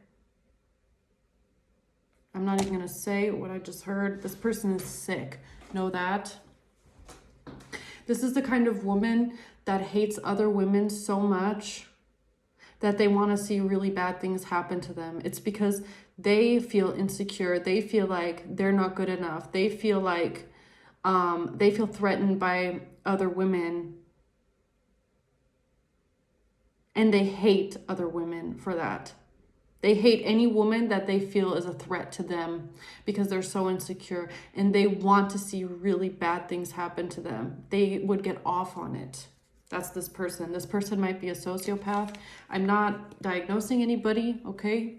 I'm not even going to say what I just heard. This person is sick. Know that. This is the kind of woman that hates other women so much that they want to see really bad things happen to them. It's because they feel insecure. They feel like they're not good enough. They feel like they feel threatened by other women. And they hate other women for that. They hate any woman that they feel is a threat to them because they're so insecure, and they want to see really bad things happen to them. They would get off on it. That's this person. This person might be a sociopath. I'm not diagnosing anybody, okay?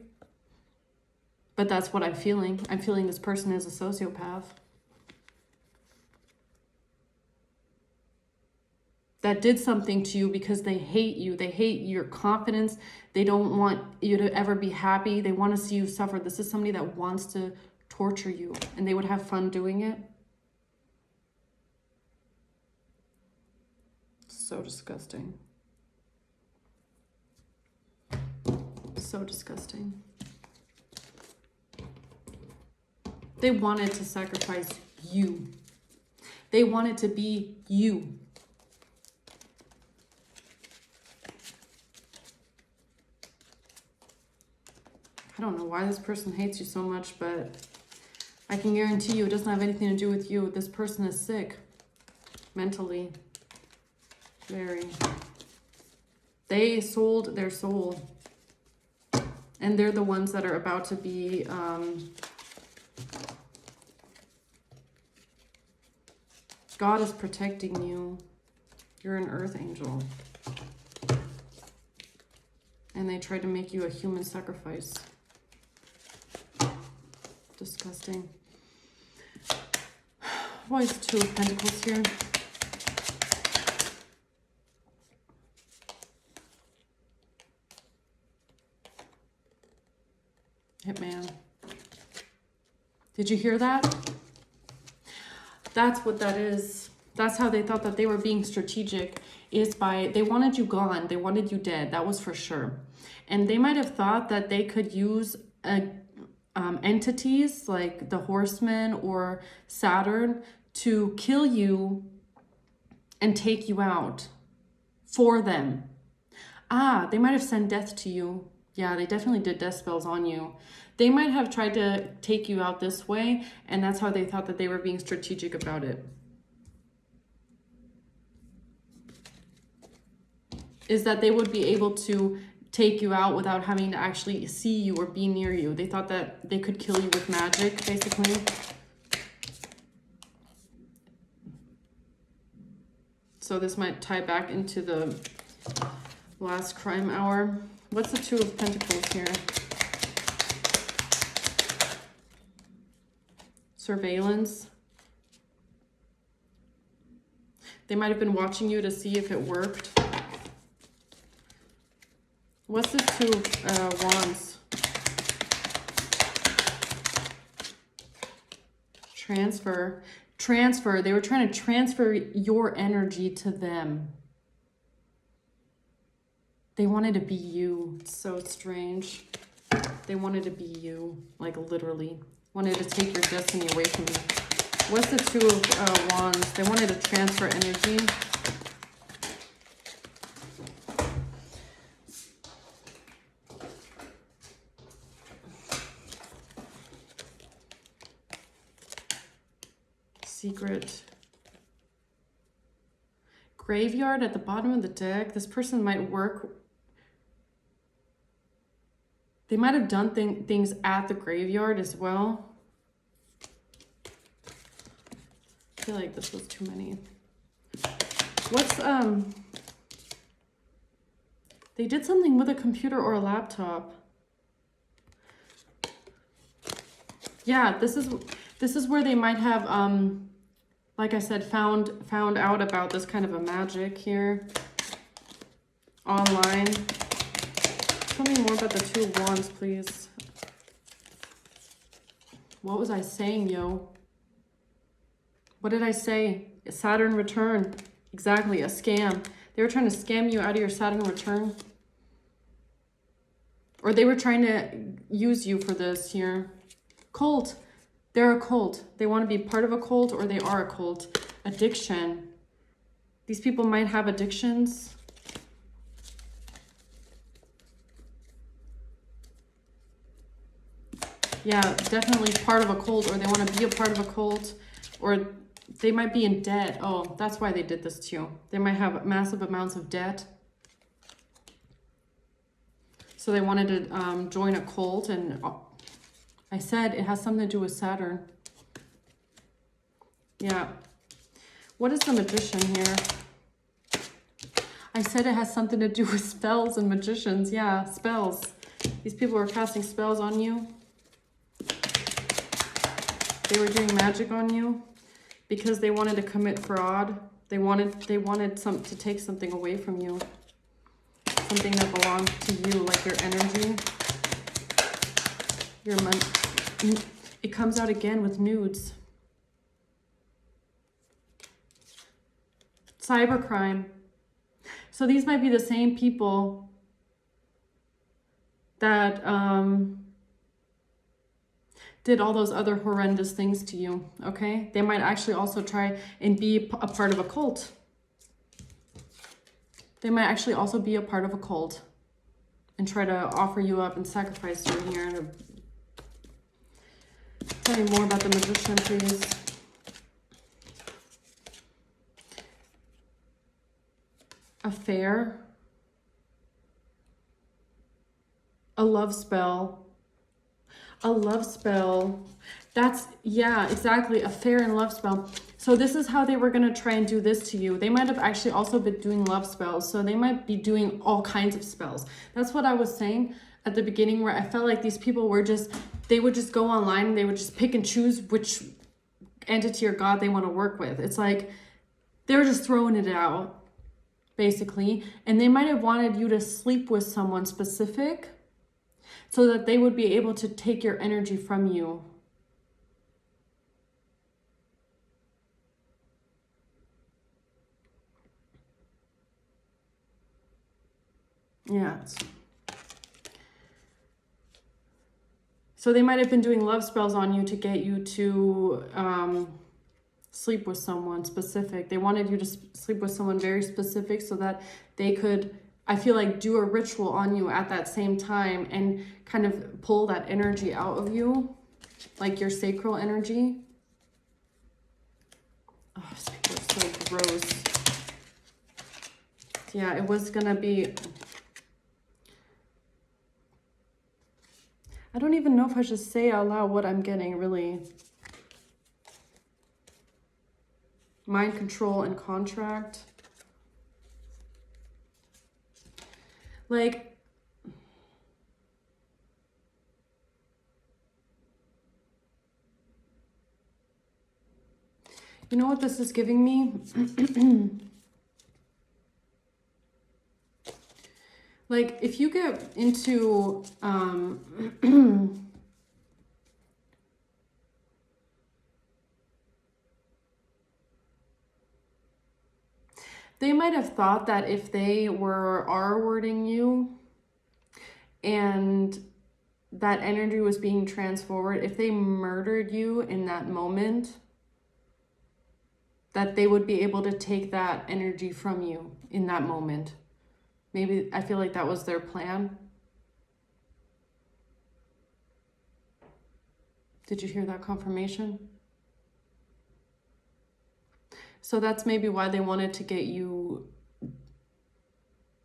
But that's what I'm feeling. I'm feeling this person is a sociopath. That did something to you because they hate you. They hate your confidence. They don't want you to ever be happy. They want to see you suffer. This is somebody that wants to torture you, and they would have fun doing it. So disgusting. So disgusting. They wanted to sacrifice you. They wanted to be you. I don't know why this person hates you so much, but I can guarantee you it doesn't have anything to do with you. This person is sick mentally. Very. They sold their soul. And they're the ones that are about to be God is protecting you. You're an earth angel. And they tried to make you a human sacrifice. Disgusting. Why is the Two of Pentacles here? Hitman. Did you hear that? That's what that is. That's how they thought that they were being strategic, is by, they wanted you gone. They wanted you dead. That was for sure. And they might have thought that they could use entities like the Horseman or Saturn to kill you and take you out for them. They might have sent death to you. Yeah, they definitely did death spells on you. They might have tried to take you out this way, and that's how they thought that they were being strategic about it. Is that they would be able to take you out without having to actually see you or be near you. They thought that they could kill you with magic, basically. So this might tie back into the last crime hour. What's the Two of Pentacles here? Surveillance. They might have been watching you to see if it worked. What's the Two of Wands? Transfer. Transfer. They were trying to transfer your energy to them. They wanted to be you. It's so strange. They wanted to be you, like literally. Wanted to take your destiny away from you. What's the Two of Wands? They wanted to transfer energy. Secret. Graveyard at the bottom of the deck. This person might work. They might have done things at the graveyard as well. I feel like this was too many. What's, they did something with a computer or a laptop. Yeah, this is where they might have, like I said, found out about this kind of a magic here online. Tell me more about the Two of Wands, please. What was I saying, yo? What did I say? A Saturn return. Exactly, a scam. They were trying to scam you out of your Saturn return. Or they were trying to use you for this here. Cult. They're a cult. They want to be part of a cult, or they are a cult. Addiction. These people might have addictions. Yeah, definitely part of a cult, or they want to be a part of a cult, or they might be in debt. Oh, that's why they did this too. They might have massive amounts of debt. So they wanted to join a cult, and I said it has something to do with Saturn. Yeah. What is the Magician here? I said it has something to do with spells and magicians. Yeah, spells. These people were casting spells on you. They were doing magic on you because they wanted to commit fraud. They wanted to take something away from you. Something that belongs to you, like your energy. Your money. It comes out again with nudes. Cybercrime. So these might be the same people that did all those other horrendous things to you, okay? They might actually also try and be a part of a cult. They might actually also be a part of a cult and try to offer you up and sacrifice you here. Tell me more about the Magician, please. Affair. A love spell. A love spell. That's, yeah, exactly. Affair and love spell. So this is how they were going to try and do this to you. They might have actually also been doing love spells. So they might be doing all kinds of spells. That's what I was saying at the beginning, where I felt like these people were just, they would just go online and they would just pick and choose which entity or god they want to work with. It's like they were just throwing it out, basically. And they might have wanted you to sleep with someone specific so that they would be able to take your energy from you. Yeah. So they might have been doing love spells on you to get you to sleep with someone specific. They wanted you to sleep with someone very specific so that they could, I feel like, do a ritual on you at that same time and kind of pull that energy out of you, like your sacral energy. Oh, these people are so gross. Yeah, it was gonna be, I don't even know if I should say out loud what I'm getting, really. Mind control and contract. Like, you know what this is giving me? Like if you get into they might have thought that if they were R-wording you and that energy was being transformed, if they murdered you in that moment, that they would be able to take that energy from you in that moment. Maybe, I feel like that was their plan. Did you hear that confirmation? So that's maybe why they wanted to get you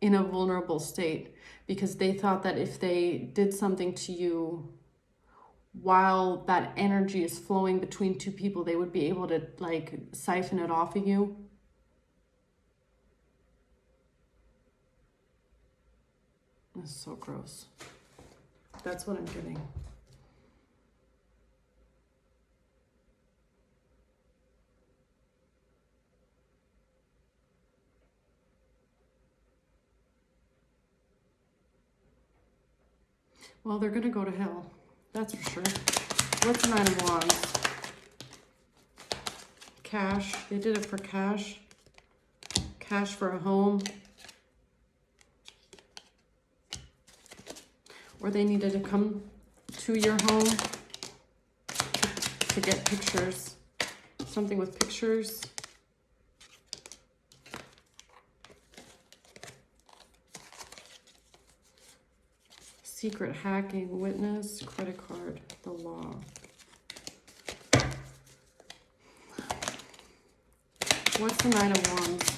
in a vulnerable state, because they thought that if they did something to you while that energy is flowing between two people, they would be able to like siphon it off of you. That's so gross. That's what I'm getting. Well, they're gonna go to hell. That's for sure. What's the Nine of Wands? Cash. They did it for cash. Cash for a home. Or they needed to come to your home to get pictures. Something with pictures. Secret hacking, witness, credit card, the law. What's the Nine of Wands?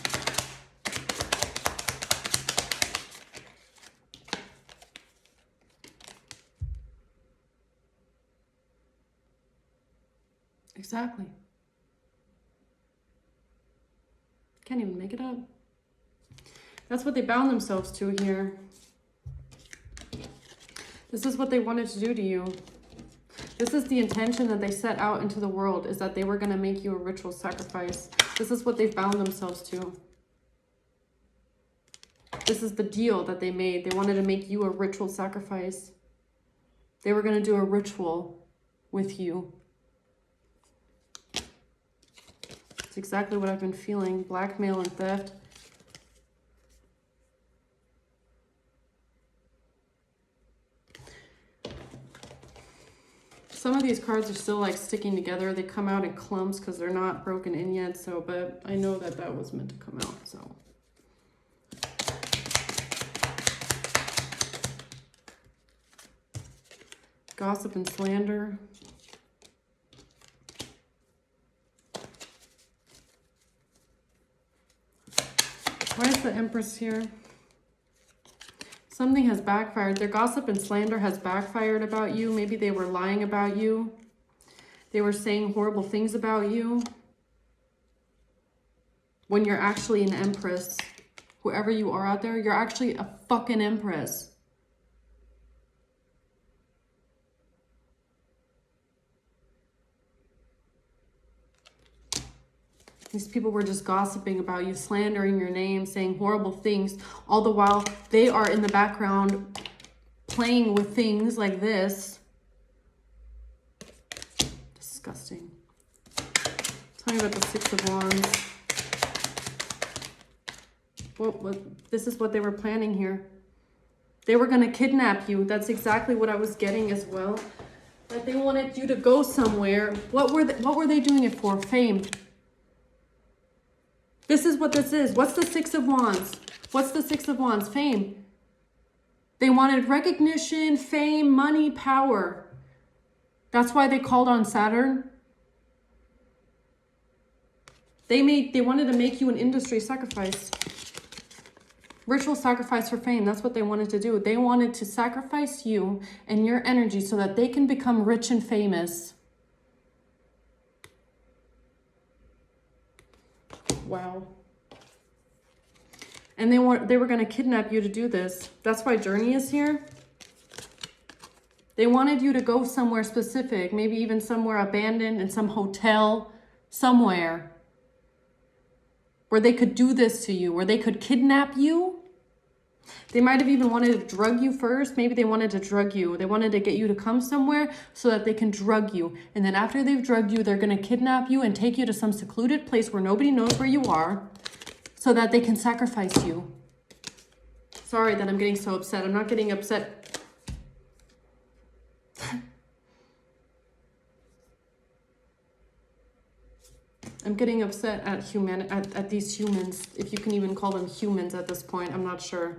Exactly. Can't even make it up. That's what they bound themselves to here. This is what they wanted to do to you. This is the intention that they set out into the world, is that they were going to make you a ritual sacrifice. This is what they've bound themselves to. This is the deal that they made. They wanted to make you a ritual sacrifice. They were going to do a ritual with you. It's exactly what I've been feeling. Blackmail and theft. Some of these cards are still like sticking together. They come out in clumps because they're not broken in yet. So, but I know that that was meant to come out. So. Gossip and slander. Why is the Empress here? Something has backfired. Their gossip and slander has backfired about you. Maybe they were lying about you. They were saying horrible things about you. When you're actually an Empress, whoever you are out there, you're actually a fucking Empress. These people were just gossiping about you, slandering your name, saying horrible things, all the while they are in the background playing with things like this. Disgusting. Tell me about the Six of Wands. This is what they were planning here. They were going to kidnap you. That's exactly what I was getting as well. That they wanted you to go somewhere. What were they doing it for? Fame. This is what this is. What's the Six of Wands? What's the Six of Wands? Fame. They wanted recognition, fame, money, power. That's why they called on Saturn. They wanted to make you an industry sacrifice. Ritual sacrifice for fame. That's what they wanted to do. They wanted to sacrifice you and your energy so that they can become rich and famous. Wow. And they were going to kidnap you to do this. That's why Journey is here. They wanted you to go somewhere specific, maybe even somewhere abandoned in some hotel, somewhere where they could do this to you, where they could kidnap you They might have even wanted to drug you first. Maybe they wanted to drug you. They wanted to get you to come somewhere so that they can drug you. And then after they've drugged you, they're going to kidnap you and take you to some secluded place where nobody knows where you are so that they can sacrifice you. Sorry that I'm getting so upset. I'm not getting upset. I'm getting upset at these humans, if you can even call them humans at this point. I'm not sure.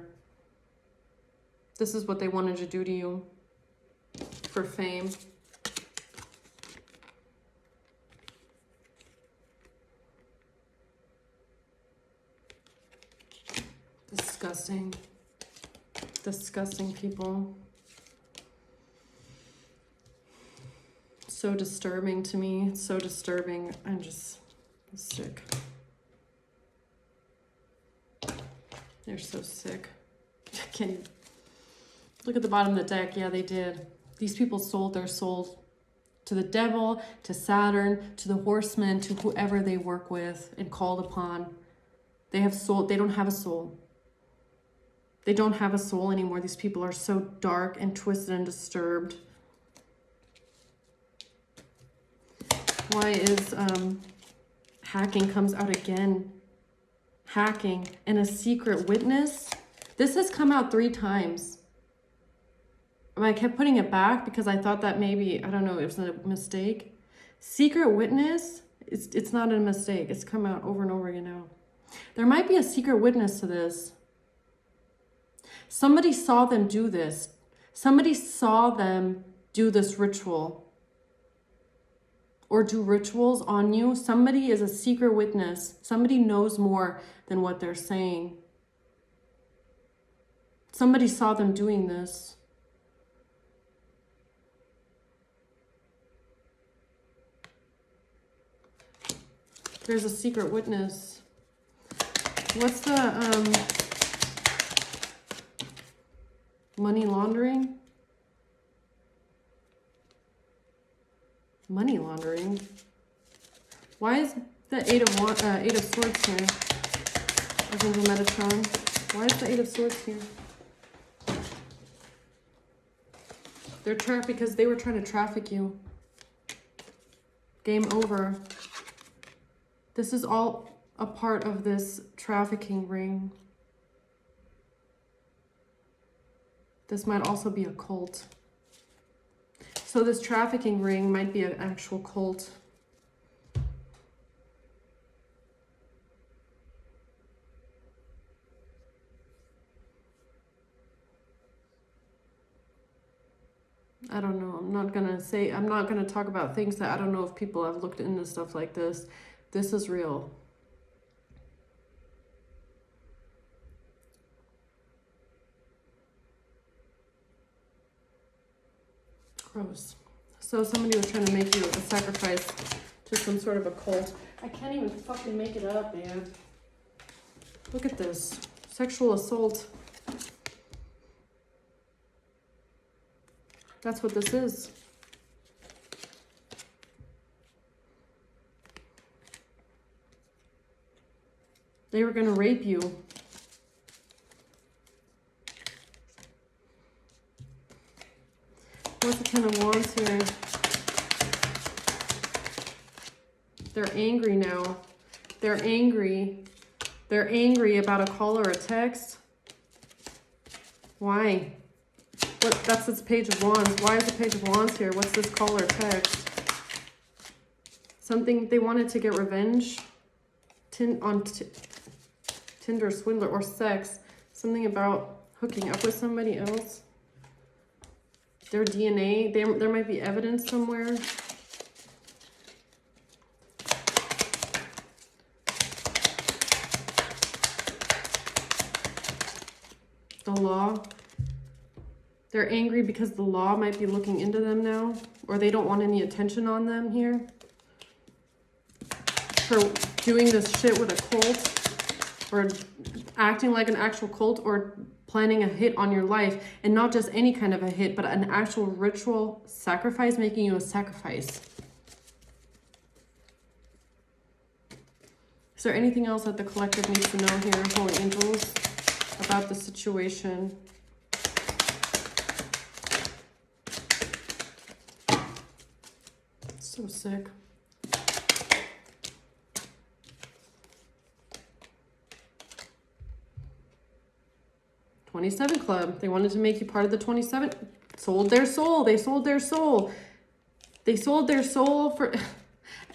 This is what they wanted to do to you for fame. Disgusting. Disgusting people. So disturbing to me. It's so disturbing. I'm just sick. They're so sick. I can't even. Look at the bottom of the deck. Yeah, they did. These people sold their souls to the devil, to Saturn, to the horsemen, to whoever they work with and called upon. They have soul. They don't have a soul. They don't have a soul anymore. These people are so dark and twisted and disturbed. Why is hacking comes out again? Hacking and a secret witness. This has come out 3 times. I kept putting it back because I thought that maybe, I don't know, it was a mistake. Secret witness, it's not a mistake. It's come out over and over again now. There might be a secret witness to this. Somebody saw them do this. Somebody saw them do this ritual or do rituals on you. Somebody is a secret witness. Somebody knows more than what they're saying. Somebody saw them doing this. There's a secret witness. What's the money laundering? Money laundering. Why is the Eight of Swords here? Archangel Metatron. Why is the Eight of Swords here? They're trapped because they were trying to traffic you. Game over. This is all a part of this trafficking ring. This might also be a cult. So this trafficking ring might be an actual cult. I don't know. I'm not going to talk about things that I don't know if people have looked into stuff like this. This is real. Gross. So somebody was trying to make you a sacrifice to some sort of a cult. I can't even fucking make it up, man. Look at this. Sexual assault. That's what this is. They were going to rape you. What's the Ten of Wands here? They're angry now. They're angry. They're angry about a call or a text. Why? That's this Page of Wands. Why is the Page of Wands here? What's this call or text? Something they wanted to get revenge on Tinder swindler or sex. Something about hooking up with somebody else. Their DNA, there might be evidence somewhere. The law. They're angry because the law might be looking into them now, or they don't want any attention on them here for doing this shit with a cult, or acting like an actual cult, or planning a hit on your life, and not just any kind of a hit, but an actual ritual sacrifice, making you a sacrifice. Is there anything else that the collective needs to know here, Holy Angels? about the situation. So sick. '27 Club. They wanted to make you part of the 27. Sold their soul. They sold their soul. They sold their soul for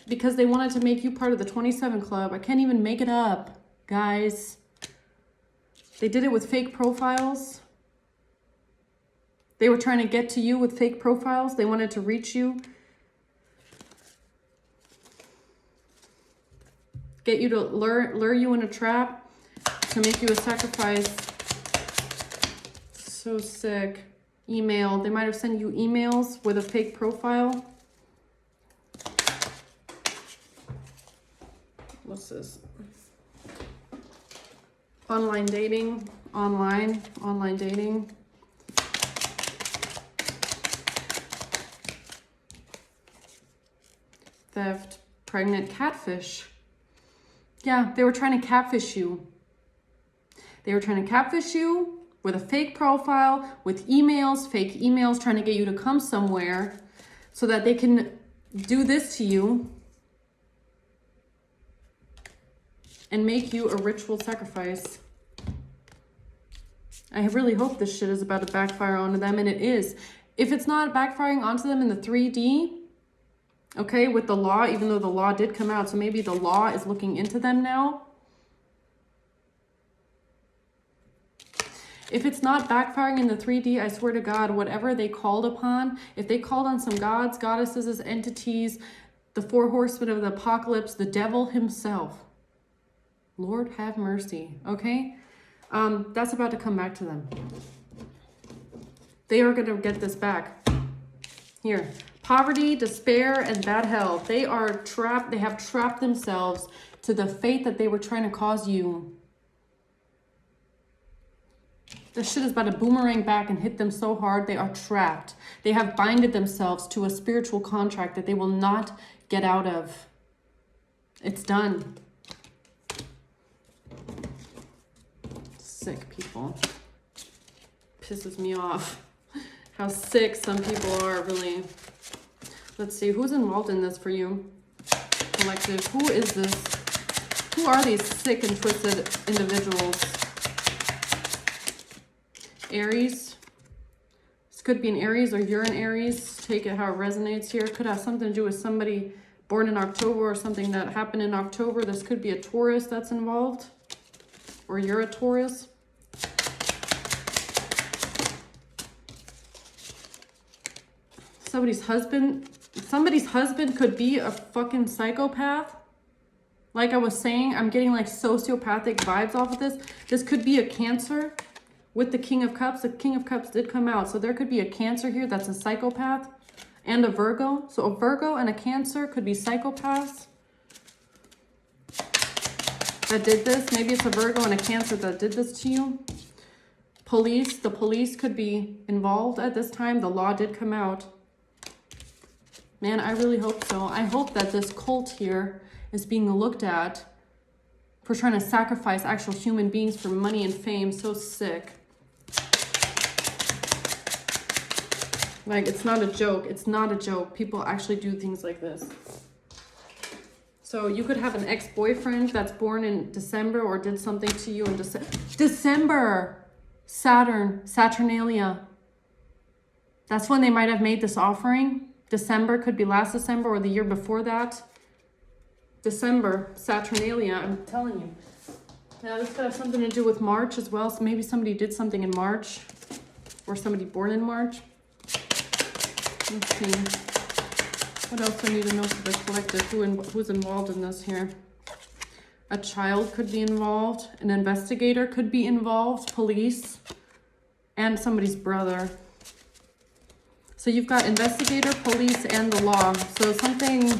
because they wanted to make you part of the 27 Club. I can't even make it up, guys. They did it with fake profiles. They were trying to get to you with fake profiles. They wanted to reach you. Get you to lure you in a trap to make you a sacrifice. So sick. Email. They might have sent you emails with a fake profile. What's this? Online dating. Online dating. Theft. Pregnant catfish. Yeah, they were trying to catfish you. They were trying to catfish you with a fake profile, with emails, fake emails, trying to get you to come somewhere so that they can do this to you and make you a ritual sacrifice. I really hope this shit is about to backfire onto them, and it is. If it's not backfiring onto them in the 3D, okay, with the law, even though the law did come out, so maybe the law is looking into them now. If it's not backfiring in the 3D, I swear to God, whatever they called upon, if they called on some gods, goddesses, entities, the 4 horsemen of the apocalypse, the devil himself, Lord have mercy, okay? That's about to come back to them. They are going to get this back. Here. Poverty, despair, and bad health. They are trapped. They have trapped themselves to the fate that they were trying to cause you. This shit is about to boomerang back and hit them so hard. They are trapped. They have binded themselves to a spiritual contract that they will not get out of. It's done. Sick people. Pisses me off. How sick some people are, really. Let's see, who's involved in this for you? Collective, who is this? Who are these sick and twisted individuals? Aries. This could be an Aries or you're an Aries. Take it how it resonates here. Could have something to do with somebody born in October or something that happened in October. This could be a Taurus that's involved. Or you're a Taurus. Somebody's husband could be a fucking psychopath. Like I was saying, I'm getting like sociopathic vibes off of this. This could be a Cancer with the King of Cups. The King of Cups did come out. So there could be a Cancer here that's a psychopath and a Virgo. So a Virgo and a Cancer could be psychopaths that did this. Maybe it's a Virgo and a Cancer that did this to you. Police. The police could be involved at this time. The law did come out. Man, I really hope so. I hope that this cult here is being looked at for trying to sacrifice actual human beings for money and fame. So sick. Like, it's not a joke. It's not a joke. People actually do things like this. So you could have an ex-boyfriend that's born in December or did something to you in December. Saturn, Saturnalia. That's when they might have made this offering. December, could be last December or the year before that. December, Saturnalia, I'm telling you. Now this could have something to do with March as well. So maybe somebody did something in March or somebody born in March. Let's see. What else I need to know for the collective? Who's involved in this here? A child could be involved. An investigator could be involved. Police. And somebody's brother. So you've got investigator, police, and the law. So something,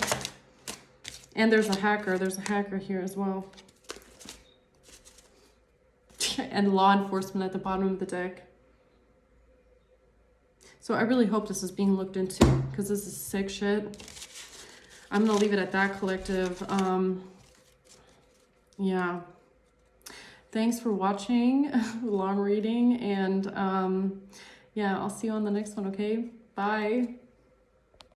and there's a hacker. There's a hacker here as well. And law enforcement at the bottom of the deck. So I really hope this is being looked into because this is sick shit. I'm going to leave it at that, collective. Yeah. thanks for watching. Long reading, and yeah, I'll see you on the next one, okay? Bye.